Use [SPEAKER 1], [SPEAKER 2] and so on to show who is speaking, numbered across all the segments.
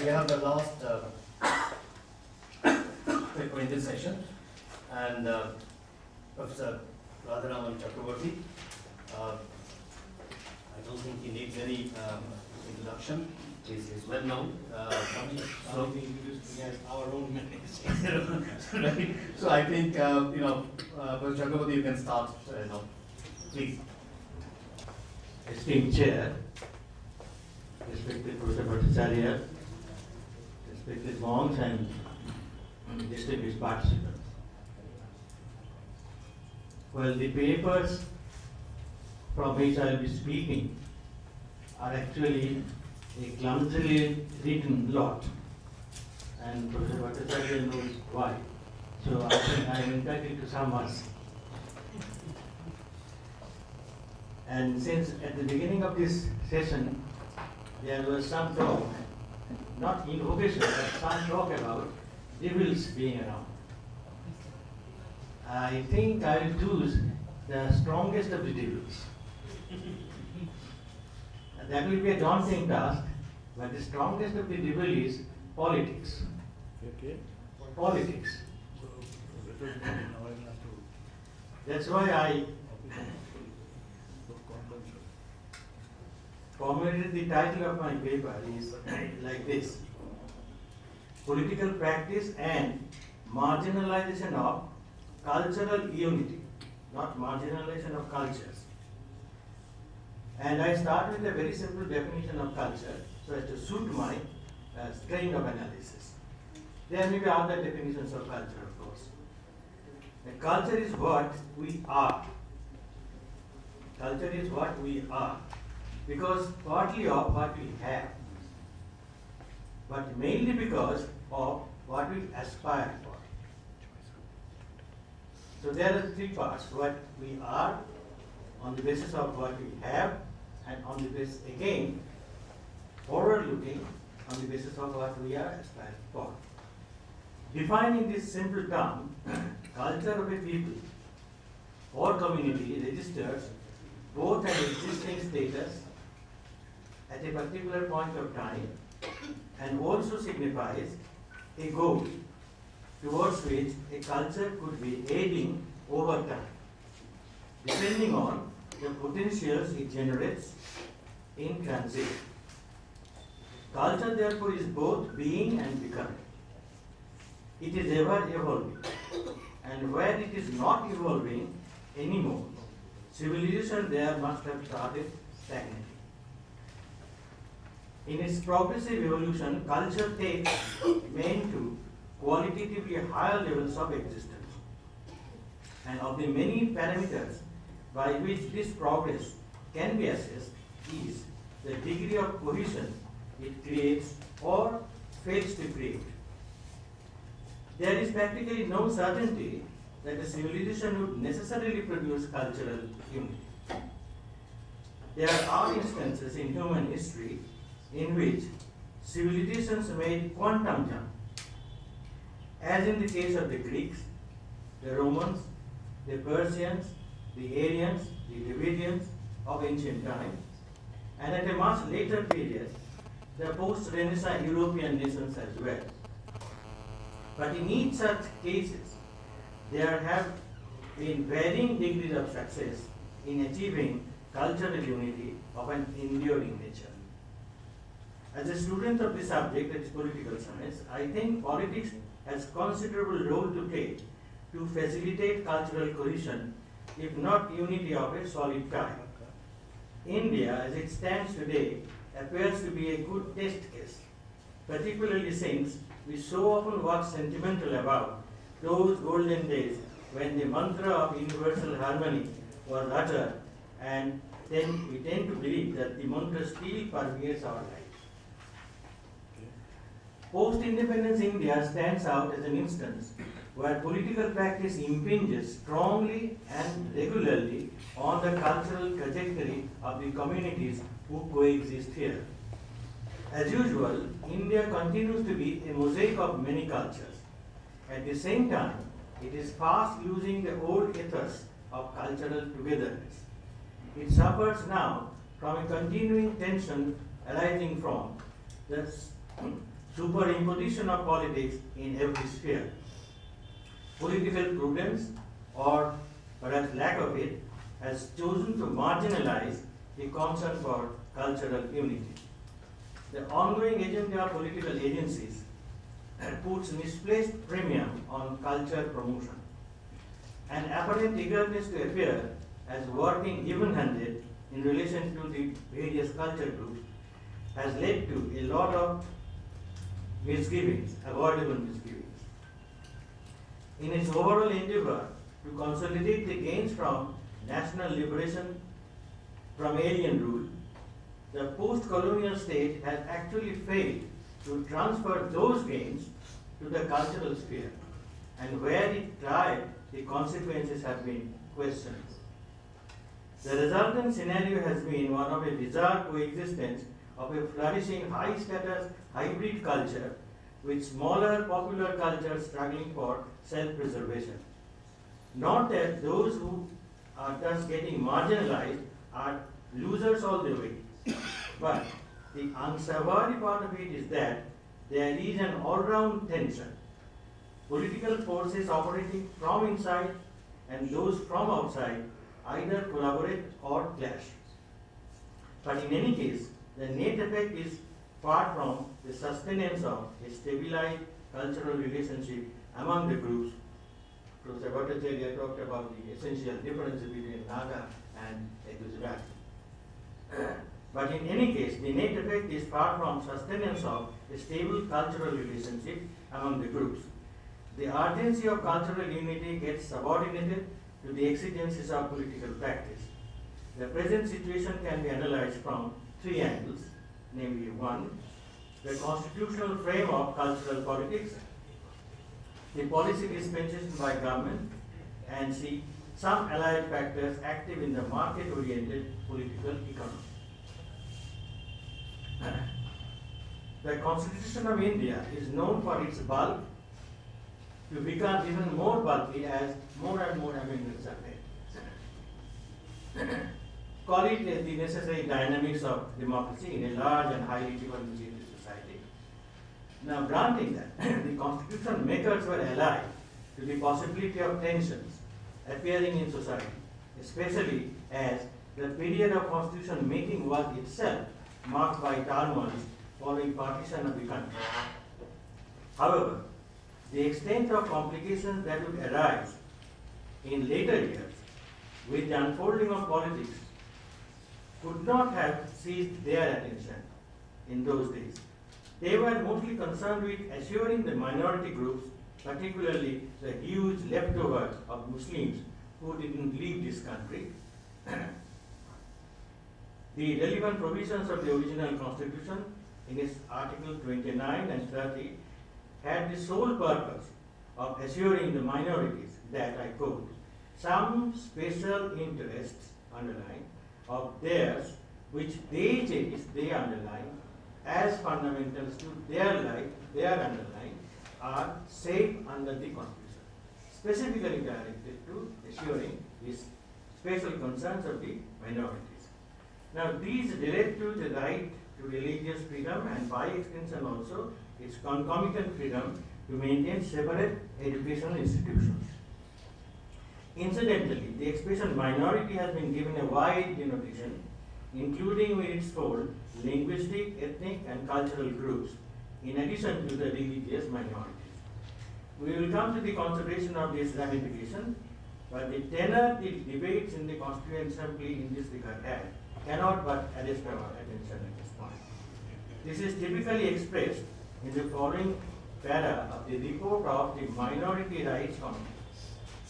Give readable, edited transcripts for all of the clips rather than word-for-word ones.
[SPEAKER 1] we have the last paper in this session, and Professor Radharaman Chakraborty. I don't think he needs any introduction. He's well known.
[SPEAKER 2] So we introduced as our own minutes.
[SPEAKER 1] Right. So I think Professor Chakraborty, you can start. Please.
[SPEAKER 2] Esteemed Chair, respected Professor Bhattacharya, respected monks and distinguished participants. Well, the papers from which I will be speaking are actually a clumsily written lot, and Professor Bhattacharya knows why. So I think I am entitled to some mercy. And since at the beginning of this session there was some talk, not invocation, but some talk about devils being around, I think I will choose the strongest of the devils. That will be a daunting task, but the strongest of the devil is politics.
[SPEAKER 3] Okay.
[SPEAKER 2] Politics. That's why I commented the title of my paper is like this: Political Practice and Marginalization of Cultural Unity, not marginalization of cultures. And I start with a very simple definition of culture so as to suit my strain of analysis. There may be other definitions of culture, of course. The culture is what we are. Culture is what we are, because partly of what we have, but mainly because of what we aspire for. So there are three parts: what we are on the basis of what we have, and on the basis, again, forward-looking on the basis of what we are aspiring for. Defining this simple term, culture of a people or community registers both an existing status at a particular point of time and also signifies a goal towards which a culture could be aiding over time, depending on the potentials it generates in transit. Culture, therefore, is both being and becoming. It is ever evolving, and where it is not evolving anymore, civilization there must have started stagnating. In its progressive evolution, culture takes men to qualitatively higher levels of existence. And of the many parameters by which this progress can be assessed is the degree of cohesion it creates or fails to create. There is practically no certainty that a civilization would necessarily produce cultural unity. There are instances in human history in which civilizations made quantum jump, as in the case of the Greeks, the Romans, the Persians, the Aryans, the Dravidians of ancient times, and at a much later period, the post-Renaissance European nations as well. But in each such cases, there have been varying degrees of success in achieving cultural unity of an enduring nature. As a student of the subject, that is political science, I think politics has considerable role to play to facilitate cultural cohesion, if not unity of a solid kind. India, as it stands today, appears to be a good test case, particularly since we so often wax sentimental about those golden days when the mantra of universal harmony was uttered, and then we tend to believe that the mantra still permeates our lives. Post-independence India stands out as an instance where political practice impinges strongly and regularly on the cultural trajectory of the communities who coexist here. As usual, India continues to be a mosaic of many cultures. At the same time, it is fast losing the old ethos of cultural togetherness. It suffers now from a continuing tension arising from the superimposition of politics in every sphere. Political prudence, or perhaps lack of it, has chosen to marginalize the concern for cultural unity. The ongoing agenda of political agencies puts misplaced premium on culture promotion. An apparent eagerness to appear as working even-handed in relation to the various culture groups has led to a lot of misgivings, avoidable misgivings. In its overall endeavor to consolidate the gains from national liberation from alien rule, the post-colonial state has actually failed to transfer those gains to the cultural sphere, and where it tried, the consequences have been questioned. The resultant scenario has been one of a bizarre coexistence of a flourishing high-status hybrid culture with smaller popular cultures struggling for self-preservation. Not that those who are thus getting marginalized are losers all the way, but the unsavory part of it is that there is an all-round tension. Political forces operating from inside and those from outside either collaborate or clash. But in any case, the net effect is far from the sustenance of a stabilized cultural relationship among the groups. Professor Bhattacharya talked about the essential difference between Naga and a Gujarati. But in any case, the net effect is far from sustenance of a stable cultural relationship among the groups. The urgency of cultural unity gets subordinated to the exigencies of political practice. The present situation can be analyzed from three angles, namely one, the constitutional frame of cultural politics, the policy dispensation by government, and C, some allied factors active in the market-oriented political economy. The Constitution of India is known for its bulk to become even more bulky as more and more amendments are made. Call it the necessary dynamics of democracy in a large and highly differentiated society. Now, granting that the constitution makers were alive to the possibility of tensions appearing in society, especially as the period of constitution making was itself marked by turmoil following partition of the country. However, the extent of complications that would arise in later years with the unfolding of politics could not have seized their attention in those days. They were mostly concerned with assuring the minority groups, particularly the huge leftover of Muslims who didn't leave this country, the relevant provisions of the original constitution in its Article 29 and 30 had the sole purpose of assuring the minorities that, I quote, some special interests, underline, of theirs which they underline, as fundamentals to their life, their underline, are safe under the Constitution, specifically directed to assuring these special concerns of the minorities. Now, these relate to the right to religious freedom and by extension also its concomitant freedom to maintain separate educational institutions. Incidentally, the expression minority has been given a wide denotation, including with its fold linguistic, ethnic, and cultural groups, in addition to the religious minorities. We will come to the consideration of this ramification, but the tenor the debates in the Constituent Assembly in this regard cannot but arrest our attention at this point. This is typically expressed in the following para of the report of the Minority Rights Committee.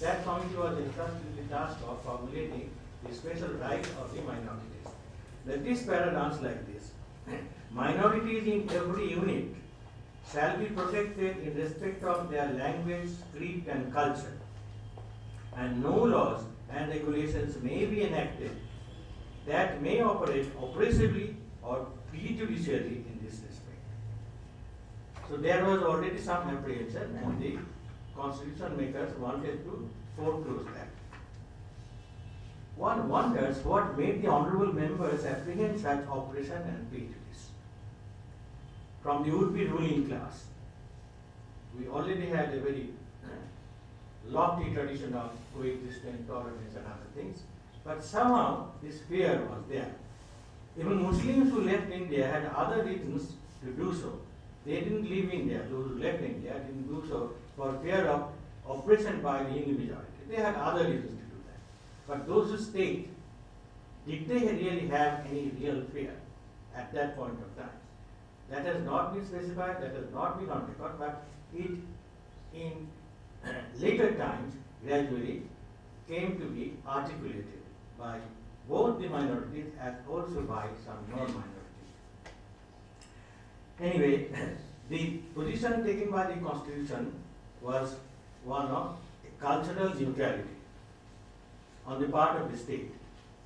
[SPEAKER 2] That committee was entrusted with the task of formulating the special rights of the minorities. This para runs like this. Minorities in every unit shall be protected in respect of their language, creed, and culture, and no laws and regulations may be enacted that may operate oppressively or prejudicially in this respect. So there was already some apprehension, and the constitution makers wanted to foreclose that. One wonders what made the honorable members apprehend such oppression and prejudice. from the would-be ruling class. We already had a very lofty tradition of coexistence, tolerance and other things, but somehow this fear was there. Even Muslims who left India had other reasons to do so. They didn't leave India, those who left India didn't do so for fear of oppression by the Hindu majority. They had other reasons to do that. But those who stayed, did they really have any real fear at that point of time? That has not been specified, that has not been on record, but it in later times gradually came to be articulated by both the minorities as also by some non-minorities. Anyway, the position taken by the Constitution was one of cultural neutrality on the part of the state,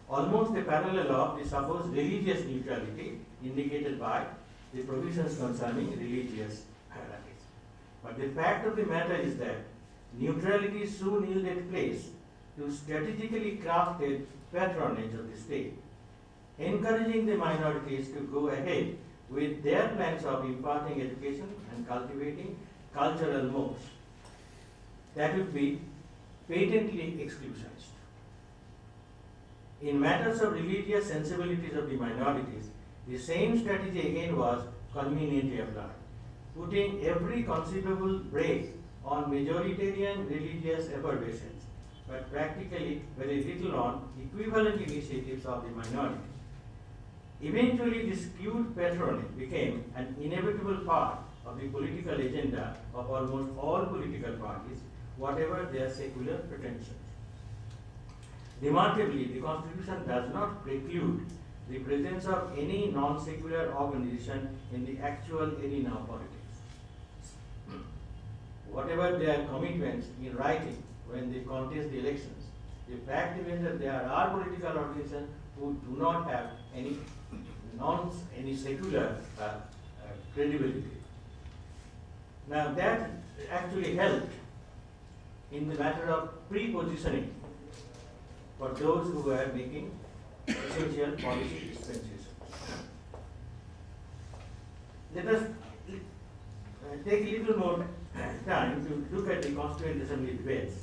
[SPEAKER 2] almost a parallel of the supposed religious neutrality indicated by the provisions concerning religious hierarchies. But the fact of the matter is that neutrality soon yielded place to strategically crafted patronage of the state, encouraging the minorities to go ahead with their plans of imparting education and cultivating cultural modes that would be patently exclusionist. In matters of religious sensibilities of the minorities, the same strategy again was conveniently applied, putting every conceivable brake on majoritarian religious effervescence, but practically very little on equivalent initiatives of the minority. Eventually, this skewed patronage became an inevitable part of the political agenda of almost all political parties, whatever their secular pretensions. Remarkably, the Constitution does not preclude the presence of any non-secular organization in the actual arena of politics. Whatever their commitments in writing when they contest the elections, the fact remains that there are political organizations who do not have any secular credibility. Now that actually helped in the matter of pre-positioning for those who were making essential policy dispensations. Let us take a little more time to look at the Constituent Assembly debates.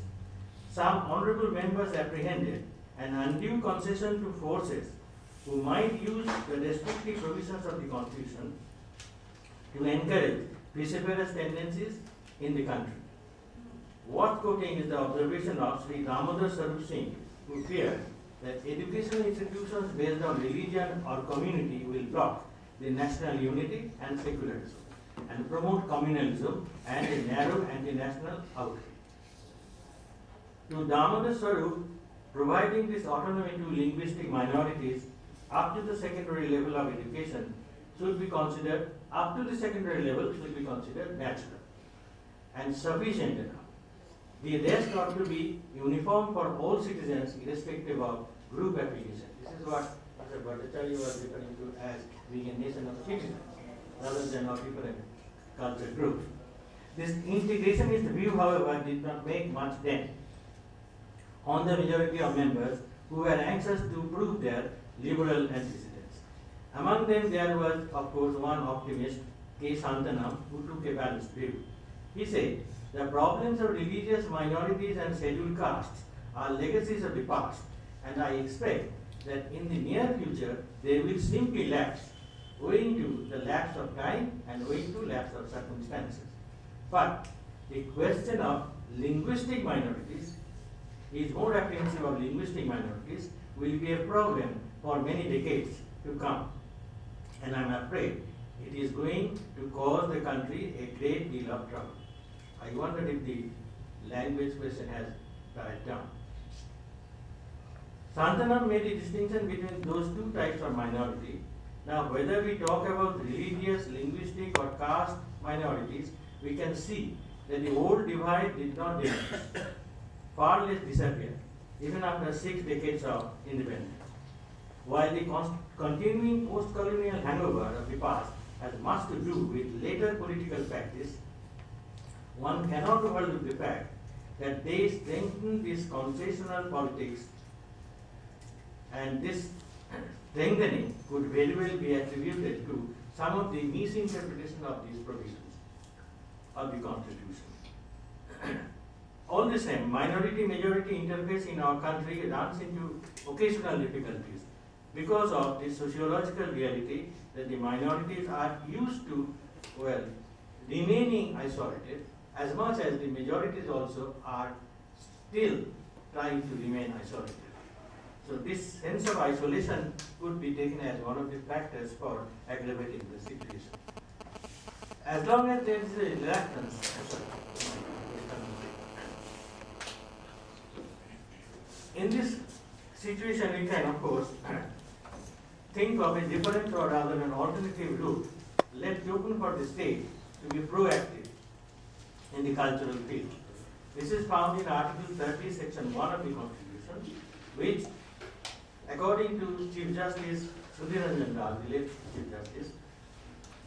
[SPEAKER 2] Some honorable members apprehended an undue concession to forces who might use the restrictive provisions of the Constitution to encourage vociferous tendencies in the country. Worth quoting is the observation of Sri Damodar Sarup Singh, who feared that educational institutions based on religion or community will block the national unity and secularism and promote communalism and a narrow anti-national outreach. To Damodar Sarup, providing this autonomy to linguistic minorities up to the secondary level of education should be considered natural and sufficient enough. The rest ought to be uniform for all citizens irrespective of group affiliation. This is what Mr. Bhattacharya was referring to as being a nation of citizens rather than of different cultural groups. This integrationist view, however, did not make much dent on the majority of members who were anxious to prove their liberal antecedents. Among them there was, of course, one optimist, K. Santanam, who took a balanced view. He said, the problems of religious minorities and scheduled castes are legacies of the past, and I expect that in the near future they will simply lapse, owing to the lapse of time and owing to lapse of circumstances. But the question of linguistic minorities is more apprehensive of linguistic minorities will be a problem for many decades to come. And I'm afraid it is going to cause the country a great deal of trouble. I wonder if the language question has died down. Santanam made a distinction between those two types of minority. Now, whether we talk about religious, linguistic, or caste minorities, we can see that the old divide did not diminish, far less disappear, even after 6 decades of independence. While the continuing post-colonial hangover of the past has much to do with later political practice, one cannot overlook the fact that they strengthened this concessional politics, and this strengthening could very well be attributed to some of the misinterpretation of these provisions of the Constitution. All the same, minority-majority interface in our country runs into occasional difficulties because of the sociological reality that the minorities are used to, well, remaining isolated as much as the majorities also are still trying to remain isolated. So this sense of isolation could be taken as one of the factors for aggravating the situation. As long as there is a reluctance, in this situation we can of course think of a different or rather an alternative route left open for the state to be proactive in the cultural field. This is found in Article 30, Section 1 of the Constitution, which, according to Chief Justice Sudhir Ranjan Rao, the late Chief Justice,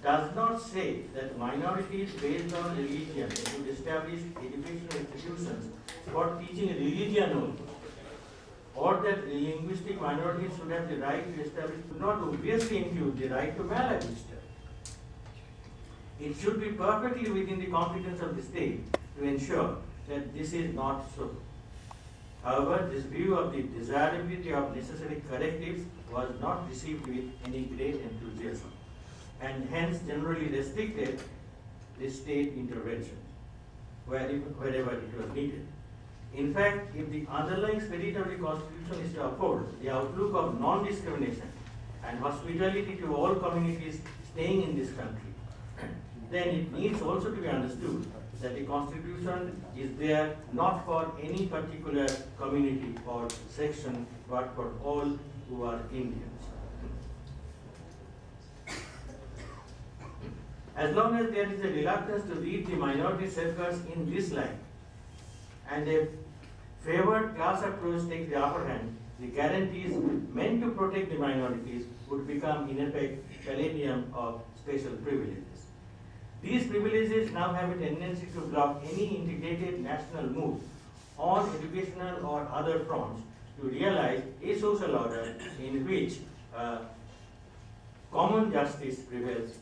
[SPEAKER 2] does not say that minorities based on religion should establish educational institutions for teaching religion only, or that linguistic minorities should have the right to establish, do not obviously include the right to marry register. It should be perfectly within the competence of the state to ensure that this is not so. However, this view of the desirability of necessary correctives was not received with any great enthusiasm, and hence generally restricted the state intervention wherever it was needed. In fact, if the underlying spirit of the Constitution is to uphold the outlook of non-discrimination and hospitality to all communities staying in this country, then it needs also to be understood that the Constitution is there not for any particular community or section, but for all who are Indians. As long as there is a reluctance to read the minority safeguards in this light, and a favored class approach takes the upper hand, the guarantees meant to protect the minorities would become, in effect, palladium of special privileges. These privileges now have a tendency to block any integrated national move on educational or other fronts to realize a social order in which common justice prevails